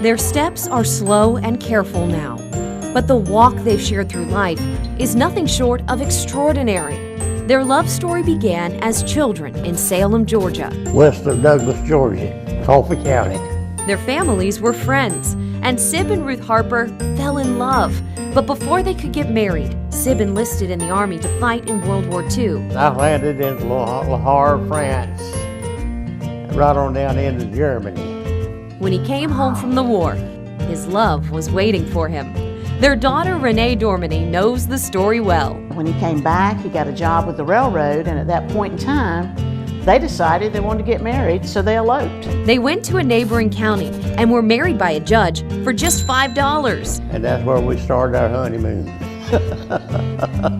Their steps are slow and careful now, but the walk they've shared through life is nothing short of extraordinary. Their love story began as children in Salem, Georgia. West of Douglas, Georgia, Coffee County. Their families were friends, and Sib and Ruth Harper fell in love. But before they could get married, Sib enlisted in the Army to fight in World War II. I landed in Le Havre, France, right on down into Germany. When he came home from the war, his love was waiting for him. Their daughter, Renee Dorminey, knows the story well. When he came back, he got a job with the railroad, and at that point in time, they decided they wanted to get married, so they eloped. They went to a neighboring county and were married by a judge for just $5. And that's where we started our honeymoon.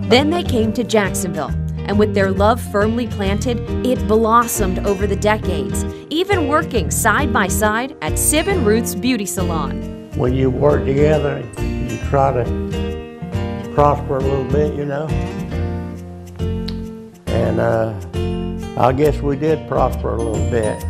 Then they came to Jacksonville, and with their love firmly planted, it blossomed over the decades, even working side by side at Sib and Ruth's beauty salon. When you work together, you try to prosper a little bit, you know. And I guess we did prosper a little bit.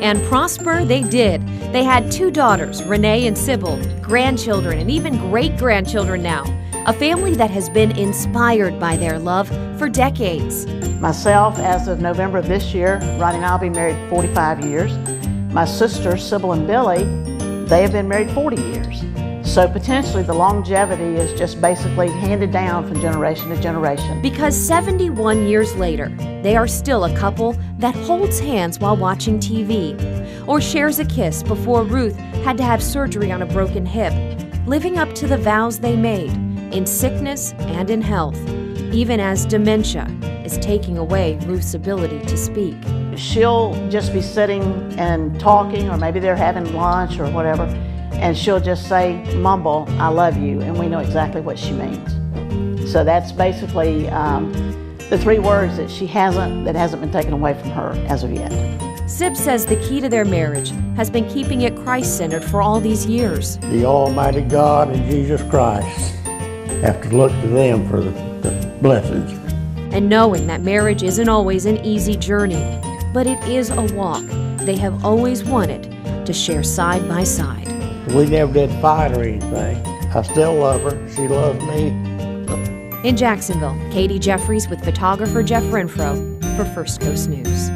And prosper they did. They had 2 daughters, Renee and Sybil, grandchildren, and even great-grandchildren now. A family that has been inspired by their love for decades. Myself, as of November of this year, Ronnie and I will be married 45 years. My sisters, Sybil and Billy, they have been married 40 years. So potentially the longevity is just basically handed down from generation to generation. Because 71 years later, they are still a couple that holds hands while watching TV, or shares a kiss before Ruth had to have surgery on a broken hip, living up to the vows they made, in sickness and in health, even as dementia is taking away Ruth's ability to speak. She'll just be sitting and talking, or maybe they're having lunch or whatever, and she'll just say, mumble, "I love you," and we know exactly what she means. So that's basically the 3 words that hasn't been taken away from her as of yet. Sib says the key to their marriage has been keeping it Christ-centered for all these years. The Almighty God and Jesus Christ have to look to them for the blessings. And knowing that marriage isn't always an easy journey, but it is a walk they have always wanted to share side by side. We never did fight or anything. I still love her. She loves me. In Jacksonville, Katie Jeffries with photographer Jeff Renfro for First Coast News.